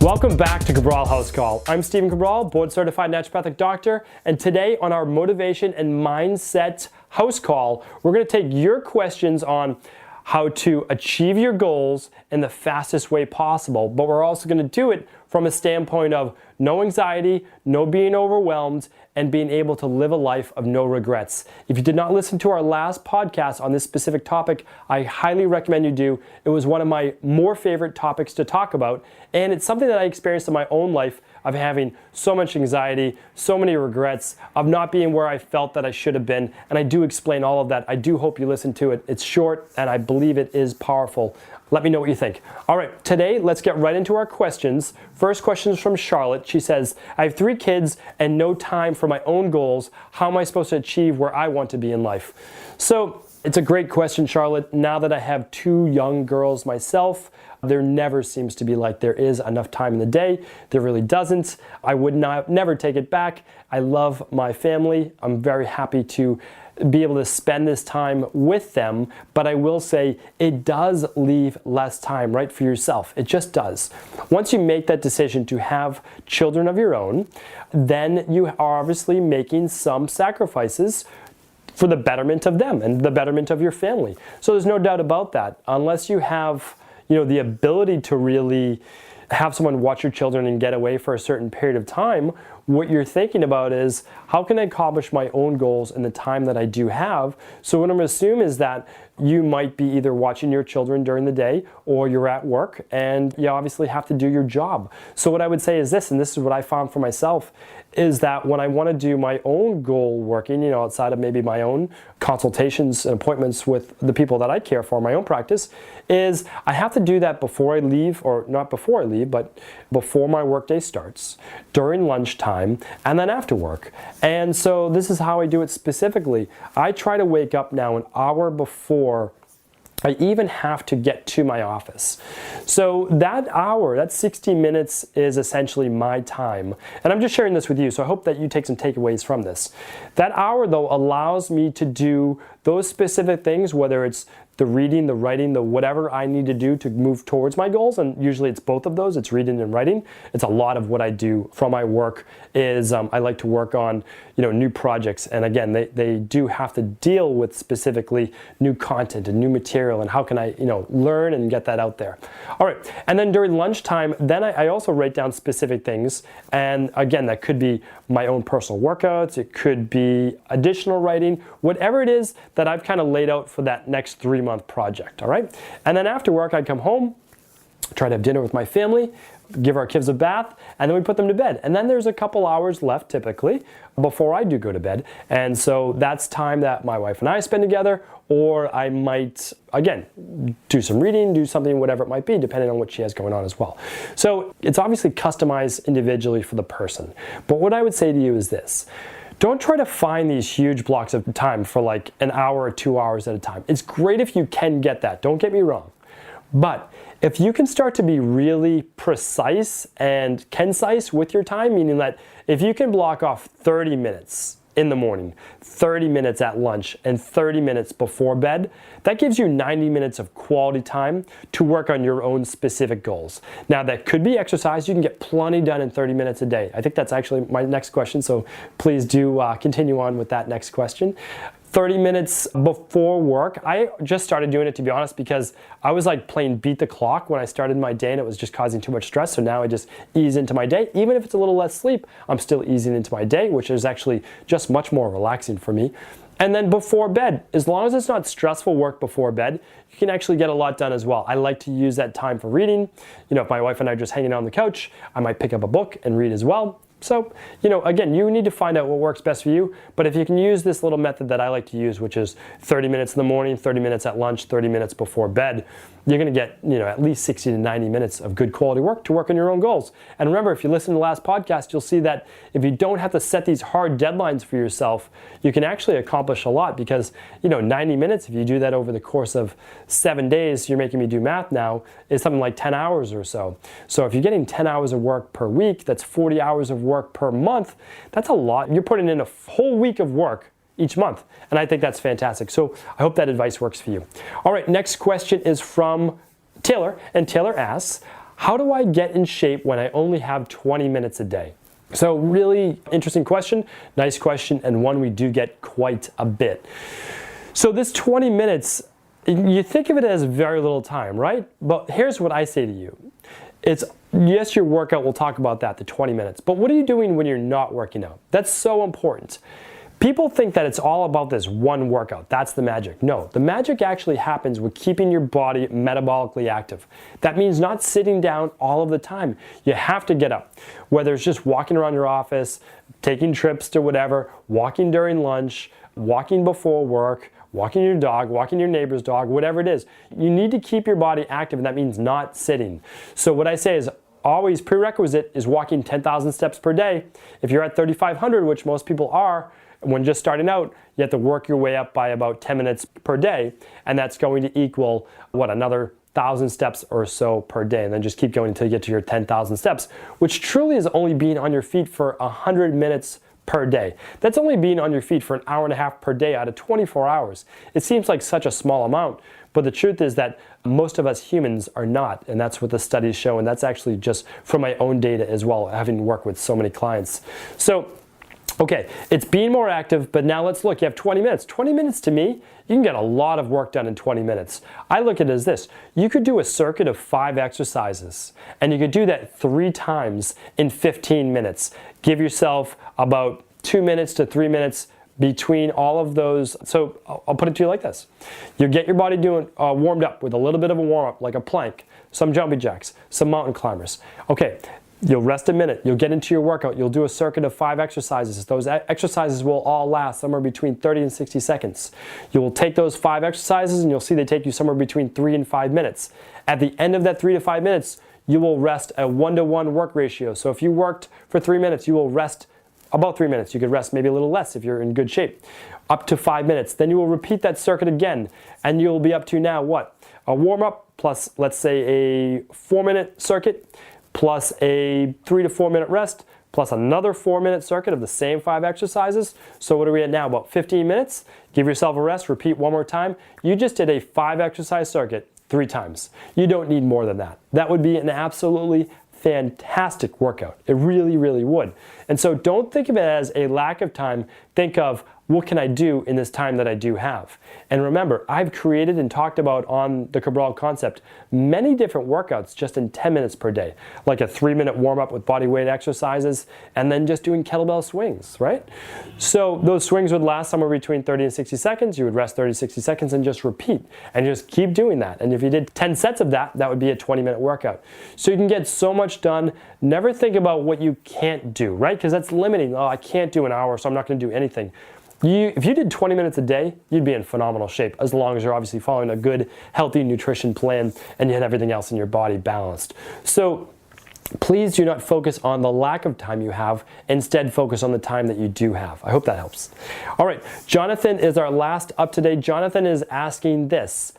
Welcome back to Cabral HouseCall. I'm Stephen Cabral, board-certified naturopathic doctor, and today on our motivation and mindset house call, we're going to take your questions on how to achieve your goals in the fastest way possible, but we're also going to do it from a standpoint of no anxiety, no being overwhelmed, and being able to live a life of no regrets. If you did not listen to our last podcast on this specific topic, I highly recommend you do. It was one of my more favorite topics to talk about, and it's something that I experienced in my own life of having so much anxiety, so many regrets, of not being where I felt that I should have been, and I do explain all of that. I do hope you listen to it. It's short, and I believe it is powerful. Let me know what you think. All right, today, let's get right into our questions. First question is from Charlotte. She says, I have 3 kids and no time for my own goals. How am I supposed to achieve where I want to be in life? So it's a great question, Charlotte. Now that I have 2 young girls myself, there never seems to be like there is enough time in the day. There really doesn't. I would never take it back. I love my family. I'm very happy to be able to spend this time with them, but I will say it does leave less time, right, for yourself. It just does. Once you make that decision to have children of your own, then you are obviously making some sacrifices for the betterment of them and the betterment of your family. So there's no doubt about that. Unless you have, the ability to really have someone watch your children and get away for a certain period of time, what you're thinking about is, how can I accomplish my own goals in the time that I do have? So what I'm going to assume is that you might be either watching your children during the day or you're at work and you obviously have to do your job. So what I would say is this, and this is what I found for myself, is that when I want to do my own goal working, outside of maybe my own consultations and appointments with the people that I care for, my own practice, is I have to do that before I leave, or not before I leave, but before my workday starts, during lunchtime, and then after work. And so this is how I do it specifically. I try to wake up now an hour before I even have to get to my office. So that hour, that 60 minutes is essentially my time. And I'm just sharing this with you, so I hope that you take some takeaways from this. That hour, though, allows me to do those specific things, whether it's the reading, the writing, the whatever I need to do to move towards my goals, and usually it's both of those, it's reading and writing. It's a lot of what I do from my work is I like to work on new projects, and again, they do have to deal with specifically new content and new material, and how can I learn and get that out there. All right, and then during lunchtime, then I also write down specific things, and again, that could be my own personal workouts, it could be additional writing, whatever it is that I've kind of laid out for that next 3-month project, all right? And then after work, I'd come home, try to have dinner with my family, give our kids a bath, and then we put them to bed. And then there's a couple hours left, typically, before I do go to bed. And so that's time that my wife and I spend together, or I might, again, do some reading, do something, whatever it might be, depending on what she has going on as well. So it's obviously customized individually for the person. But what I would say to you is this. Don't try to find these huge blocks of time for like an hour or 2 hours at a time. It's great if you can get that, don't get me wrong. But if you can start to be really precise and concise with your time, meaning that if you can block off 30 minutes in the morning, 30 minutes at lunch, and 30 minutes before bed, that gives you 90 minutes of quality time to work on your own specific goals. Now, that could be exercise. You can get plenty done in 30 minutes a day. I think that's actually my next question, so please do continue on with that next question. 30 minutes before work. I just started doing it, to be honest, because I was like playing beat the clock when I started my day and it was just causing too much stress. So now I just ease into my day. Even if it's a little less sleep, I'm still easing into my day, which is actually just much more relaxing for me. And then before bed, as long as it's not stressful work before bed, you can actually get a lot done as well. I like to use that time for reading. If my wife and I are just hanging out on the couch, I might pick up a book and read as well. So, again, you need to find out what works best for you, but if you can use this little method that I like to use, which is 30 minutes in the morning, 30 minutes at lunch, 30 minutes before bed, you're going to get, at least 60 to 90 minutes of good quality work to work on your own goals. And remember, if you listen to the last podcast, you'll see that if you don't have to set these hard deadlines for yourself, you can actually accomplish a lot because, 90 minutes, if you do that over the course of 7 days, you're making me do math now, is something like 10 hours or so. So if you're getting 10 hours of work per week, that's 40 hours of work per month. That's a lot. You're putting in a whole week of work each month. And I think that's fantastic. So I hope that advice works for you. All right, next question is from Taylor. And Taylor asks, how do I get in shape when I only have 20 minutes a day? So really interesting question, nice question, and one we do get quite a bit. So this 20 minutes, you think of it as very little time, right? But here's what I say to you. It's, yes, your workout, we'll talk about that, the 20 minutes, but what are you doing when you're not working out? That's so important. People think that it's all about this one workout. That's the magic. No, the magic actually happens with keeping your body metabolically active. That means not sitting down all of the time. You have to get up, whether it's just walking around your office, taking trips to whatever, walking during lunch, walking before work, walking your dog, walking your neighbor's dog, whatever it is. You need to keep your body active, and that means not sitting. So what I say is always prerequisite is walking 10,000 steps per day. If you're at 3,500, which most people are, when just starting out, you have to work your way up by about 10 minutes per day, and that's going to equal, another 1,000 steps or so per day, and then just keep going until you get to your 10,000 steps, which truly is only being on your feet for 100 minutes per day. That's only being on your feet for an hour and a half per day out of 24 hours. It seems like such a small amount, but the truth is that most of us humans are not, and that's what the studies show, and that's actually just from my own data as well, having worked with so many clients. So, okay, it's being more active, but now let's look. You have 20 minutes. 20 minutes to me, you can get a lot of work done in 20 minutes. I look at it as this. You could do a circuit of 5 exercises, and you could do that 3 times in 15 minutes. Give yourself about 2 minutes to 3 minutes between all of those. So I'll put it to you like this. You get your body doing warmed up with a little bit of a warm-up, like a plank, some jumping jacks, some mountain climbers. Okay. You'll rest a minute, you'll get into your workout, you'll do a circuit of 5 exercises. Those exercises will all last somewhere between 30 and 60 seconds. You will take those 5 exercises and you'll see they take you somewhere between 3 and 5 minutes. At the end of that 3 to 5 minutes, you will rest a 1-to-1 work ratio. So if you worked for 3 minutes, you will rest about 3 minutes. You could rest maybe a little less if you're in good shape. Up to 5 minutes. Then you will repeat that circuit again, and you'll be up to now what? A warm-up plus, let's say, a 4-minute circuit, plus a 3 to 4 minute rest, plus another 4-minute circuit of the same 5 exercises. So what are we at now? About 15 minutes. Give yourself a rest, repeat one more time. You just did a 5 exercise circuit 3 times. You don't need more than that. That would be an absolutely fantastic workout. It really, really would. And so don't think of it as a lack of time. Think of, what can I do in this time that I do have? And remember, I've created and talked about on the Cabral Concept many different workouts just in 10 minutes per day, like a 3-minute warm-up with body weight exercises, and then just doing kettlebell swings, right? So those swings would last somewhere between 30 and 60 seconds. You would rest 30 to 60 seconds and just repeat, and just keep doing that. And if you did 10 sets of that, that would be a 20-minute workout. So you can get so much done. Never think about what you can't do, right? Because that's limiting. Oh, I can't do an hour, so I'm not going to do anything. If you did 20 minutes a day, you'd be in phenomenal shape, as long as you're obviously following a good, healthy nutrition plan and you had everything else in your body balanced. So please do not focus on the lack of time you have. Instead, focus on the time that you do have. I hope that helps. All right, Johnathan is our last up to date. Johnathan is asking this.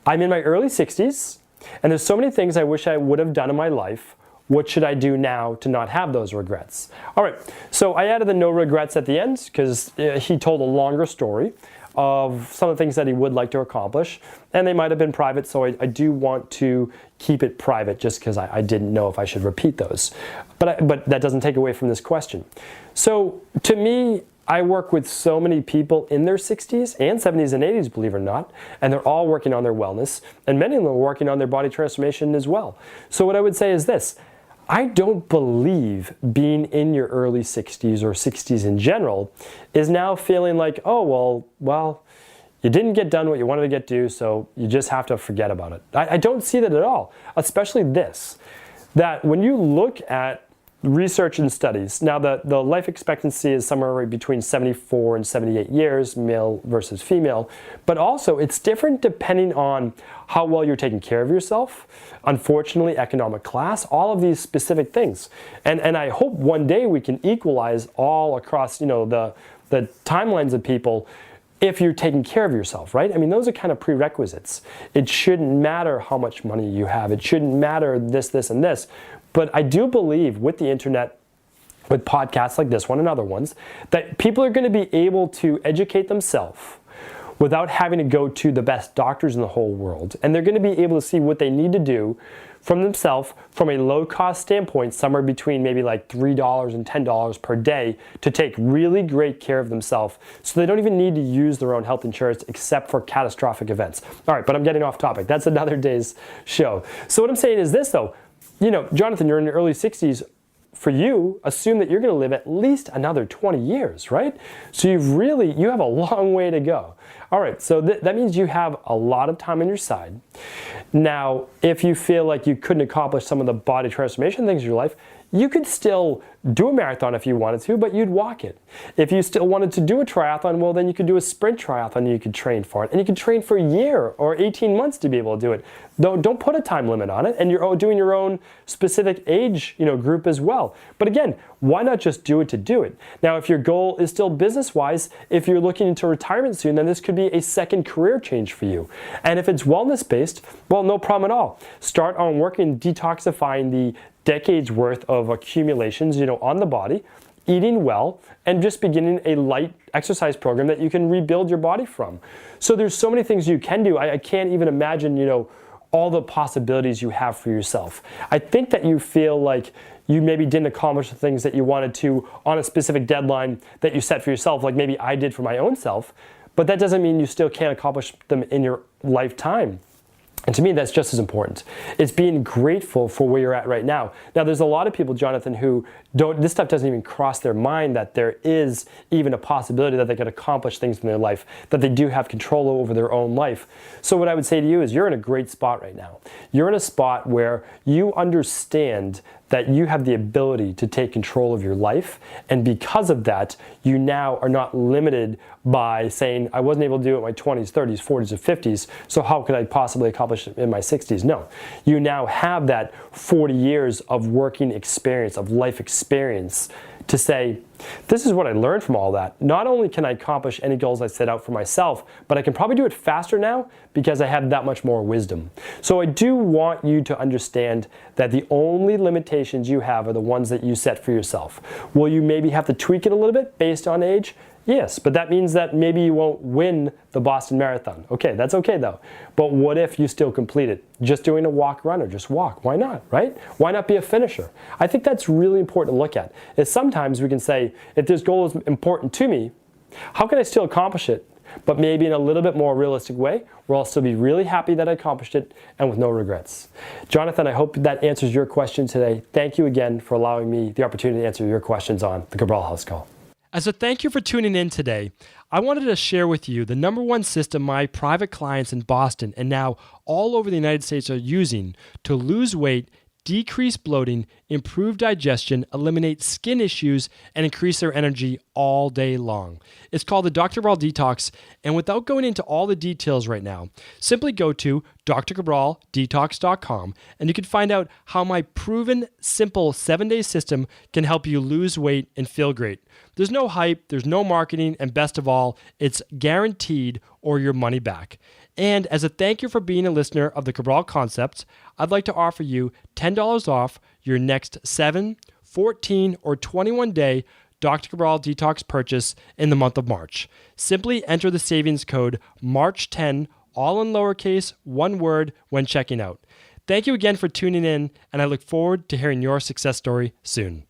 I'm in my early 60s, and there's so many things I wish I would have done in my life. What should I do now to not have those regrets? All right, so I added the no regrets at the end because he told a longer story of some of the things that he would like to accomplish, and they might have been private, so I do want to keep it private just because I didn't know if I should repeat those. But that doesn't take away from this question. So to me, I work with so many people in their 60s and 70s and 80s, believe it or not, and they're all working on their wellness, and many of them are working on their body transformation as well. So what I would say is this. I don't believe being in your early 60s or 60s in general is now feeling like, oh, well, you didn't get done what you wanted to get done, so you just have to forget about it. I don't see that at all, especially this, that when you look at research and studies, now the life expectancy is somewhere between 74 and 78 years, male versus female, but also it's different depending on how well you're taking care of yourself, unfortunately, economic class, all of these specific things. And I hope one day we can equalize all across, the timelines of people if you're taking care of yourself, right? I mean, those are kind of prerequisites. It shouldn't matter how much money you have. It shouldn't matter this, and this. But I do believe with the internet, with podcasts like this one and other ones, that people are going to be able to educate themselves without having to go to the best doctors in the whole world. And they're going to be able to see what they need to do from themselves from a low-cost standpoint, somewhere between maybe like $3 and $10 per day, to take really great care of themselves so they don't even need to use their own health insurance except for catastrophic events. All right, but I'm getting off topic. That's another day's show. So what I'm saying is this, though. Johnathan, you're in your early 60s. For you, assume that you're going to live at least another 20 years, right? So you have a long way to go. All right, so that means you have a lot of time on your side. Now, if you feel like you couldn't accomplish some of the body transformation things in your life, you could still do a marathon if you wanted to, but you'd walk it. If you still wanted to do a triathlon, well, then you could do a sprint triathlon and you could train for it. And you could train for a year or 18 months to be able to do it. Don't put a time limit on it, and you're doing your own specific age group as well. But again, why not just do it to do it? Now, if your goal is still business-wise, if you're looking into retirement soon, then this could be a second career change for you. And if it's wellness-based, well, no problem at all. Start on working detoxifying the decades worth of accumulations, on the body, eating well, and just beginning a light exercise program that you can rebuild your body from. So there's so many things you can do. I can't even imagine, all the possibilities you have for yourself. I think that you feel like you maybe didn't accomplish the things that you wanted to on a specific deadline that you set for yourself, like maybe I did for my own self, but that doesn't mean you still can't accomplish them in your lifetime. And to me, that's just as important. It's being grateful for where you're at right now. Now, there's a lot of people, Johnathan, who this stuff doesn't even cross their mind that there is even a possibility that they could accomplish things in their life, that they do have control over their own life. So what I would say to you is you're in a great spot right now. You're in a spot where you understand that you have the ability to take control of your life, and because of that, you now are not limited by saying, I wasn't able to do it in my 20s, 30s, 40s, or 50s, so how could I possibly accomplish it in my 60s? No. You now have that 40 years of working experience, of life experience, to say, this is what I learned from all that. Not only can I accomplish any goals I set out for myself, but I can probably do it faster now because I have that much more wisdom. So I do want you to understand that the only limitations you have are the ones that you set for yourself. Will you maybe have to tweak it a little bit based on age? Yes, but that means that maybe you won't win the Boston Marathon. Okay, that's okay though. But what if you still complete it? Just doing a walk run, or just walk. Why not, right? Why not be a finisher? I think that's really important to look at. Is sometimes we can say, if this goal is important to me, how can I still accomplish it? But maybe in a little bit more realistic way, where I'll still be really happy that I accomplished it and with no regrets. Johnathan, I hope that answers your question today. Thank you again for allowing me the opportunity to answer your questions on the Cabral House Call. As a thank you for tuning in today, I wanted to share with you the #1 system my private clients in Boston and now all over the United States are using to lose weight, decrease bloating, improve digestion, eliminate skin issues, and increase their energy all day long. It's called the Cabral Detox, and without going into all the details right now, simply go to drcabraldetox.com and you can find out how my proven, simple 7-day system can help you lose weight and feel great. There's no hype, there's no marketing, and best of all, it's guaranteed or your money back. And as a thank you for being a listener of the Cabral Concept, I'd like to offer you $10 off your next 7, 14, or 21-day Dr. Cabral Detox purchase in the month of March. Simply enter the savings code MARCH10, all in lowercase, one word, when checking out. Thank you again for tuning in, and I look forward to hearing your success story soon.